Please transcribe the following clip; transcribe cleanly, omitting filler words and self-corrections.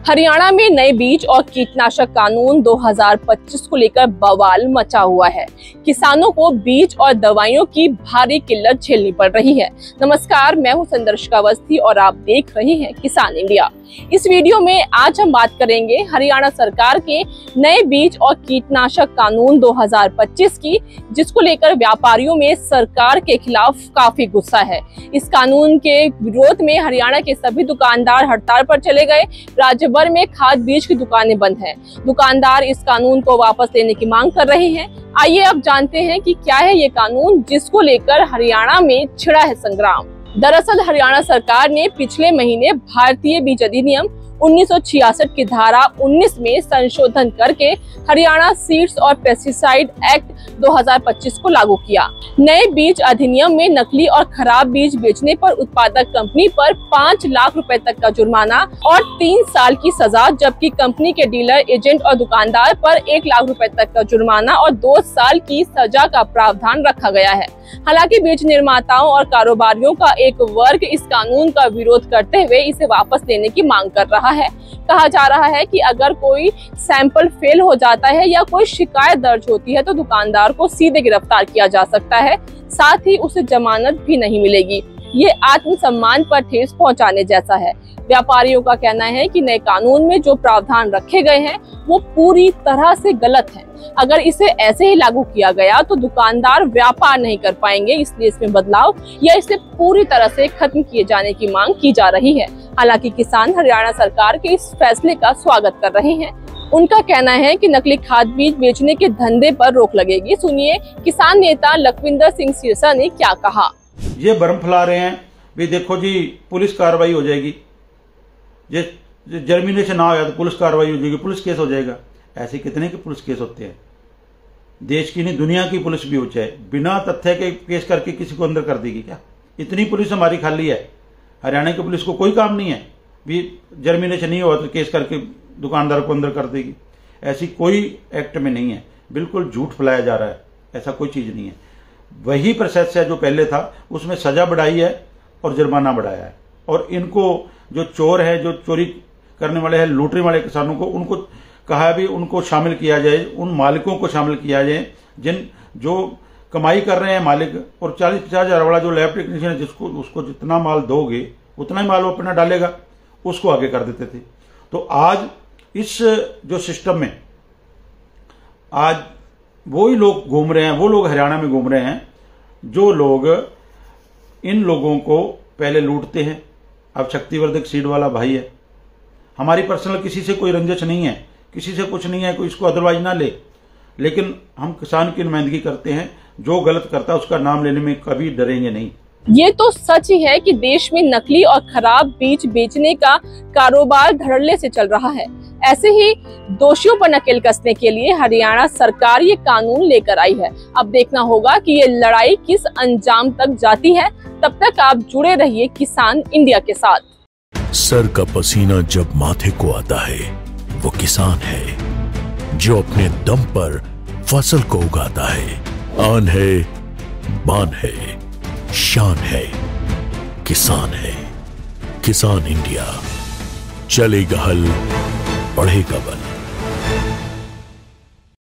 हरियाणा में नए बीज और कीटनाशक कानून 2025 को लेकर बवाल मचा हुआ है। किसानों को बीज और दवाइयों की भारी किल्लत झेलनी पड़ रही है। नमस्कार, मैं हूं संदर्शिका अवस्थी और आप देख रहे हैं किसान इंडिया। इस वीडियो में आज हम बात करेंगे हरियाणा सरकार के नए बीज और कीटनाशक कानून 2025 की, जिसको लेकर व्यापारियों में सरकार के खिलाफ काफी गुस्सा है। इस कानून के विरोध में हरियाणा के सभी दुकानदार हड़ताल पर चले गए। राज्य भर में खाद बीज की दुकानें बंद हैं। दुकानदार इस कानून को वापस लेने की मांग कर रहे हैं। आइए अब जानते हैं कि क्या है ये कानून जिसको लेकर हरियाणा में छिड़ा है संग्राम। दरअसल हरियाणा सरकार ने पिछले महीने भारतीय बीज अधिनियम 1966 की धारा 19 में संशोधन करके हरियाणा सीड्स और पेस्टिसाइड एक्ट 2025 को लागू किया। नए बीज अधिनियम में नकली और खराब बीज बेचने पर उत्पादक कंपनी पर 5 लाख रुपए तक का जुर्माना और 3 साल की सजा, जबकि कंपनी के डीलर, एजेंट और दुकानदार पर 1 लाख रुपए तक का जुर्माना और 2 साल की सजा का प्रावधान रखा गया है। हालांकि बीज निर्माताओं और कारोबारियों का एक वर्ग इस कानून का विरोध करते हुए इसे वापस लेने की मांग कर रहा है। कहा जा रहा है कि अगर कोई सैंपल फेल हो जाता है या कोई शिकायत दर्ज होती है तो दुकानदार को सीधे गिरफ्तार किया जा सकता है, साथ ही उसे जमानत भी नहीं मिलेगी। ये आत्मसम्मान पर ठेस पहुंचाने जैसा है। व्यापारियों का कहना है कि नए कानून में जो प्रावधान रखे गए हैं वो पूरी तरह से गलत है। अगर इसे ऐसे ही लागू किया गया तो दुकानदार व्यापार नहीं कर पाएंगे, इसलिए इसमें बदलाव या इसे पूरी तरह से खत्म किए जाने की मांग की जा रही है। हालांकि किसान हरियाणा सरकार के इस फैसले का स्वागत कर रहे हैं। उनका कहना है कि नकली खाद बीज बेचने के धंधे पर रोक लगेगी। सुनिए किसान नेता लखविंदर सिंह सिरसा ने क्या कहा। ये भ्रम फैला रहे हैं भी देखो जी पुलिस कार्रवाई हो जाएगी, ये जर्मिनेशन ना हो तो पुलिस कार्रवाई हो जाएगी, पुलिस केस हो जाएगा। ऐसे कितने के पुलिस केस होते हैं, देश की नहीं दुनिया की पुलिस भी हो चाहे बिना तथ्य के केस करके किसी को अंदर कर देगी क्या? इतनी पुलिस हमारी खाली है। हरियाणा की पुलिस को कोई काम नहीं है भी जर्मिनेशन नहीं हुआ तो केस करके दुकानदार को अंदर कर देगी। ऐसी कोई एक्ट में नहीं है, बिल्कुल झूठ फैलाया जा रहा है। ऐसा कोई चीज नहीं है। वही प्रोसेस है जो पहले था, उसमें सजा बढ़ाई है और जुर्माना बढ़ाया है। और इनको जो चोर है, जो चोरी करने वाले हैं, लूटने वाले किसानों को, उनको कहा भी उनको शामिल किया जाए, उन मालिकों को शामिल किया जाए जिन जो कमाई कर रहे हैं मालिक। और 40-50 हजार वाला जो लैब टेक्नीशियन है, जिसको उसको जितना माल दोगे उतना ही माल वो अपना डालेगा, उसको आगे कर देते थे। तो आज इस जो सिस्टम में आज वही लोग घूम रहे हैं, वो लोग हरियाणा में घूम रहे हैं जो लोग इन लोगों को पहले लूटते हैं। अब शक्तिवर्धक सीड वाला भाई है, हमारी पर्सनल किसी से कोई रंजिश नहीं है, किसी से कुछ नहीं है, कोई इसको अदरवाइज ना ले, लेकिन हम किसान की नुमाइंदगी करते हैं। जो गलत करता है उसका नाम लेने में कभी डरेंगे नहीं। ये तो सच ही है कि देश में नकली और खराब बीज बेचने का कारोबार धड़ल्ले से चल रहा है। ऐसे ही दोषियों पर नकेल कसने के लिए हरियाणा सरकार ये कानून लेकर आई है। अब देखना होगा कि ये लड़ाई किस अंजाम तक जाती है। तब तक आप जुड़े रहिए किसान इंडिया के साथ। सर का पसीना जब माथे को आता है वो किसान है जो अपने दम पर फसल को उगाता है। आन है, बान है, शान है, किसान है। किसान इंडिया, चलेगा हल, बढ़ेगा बल।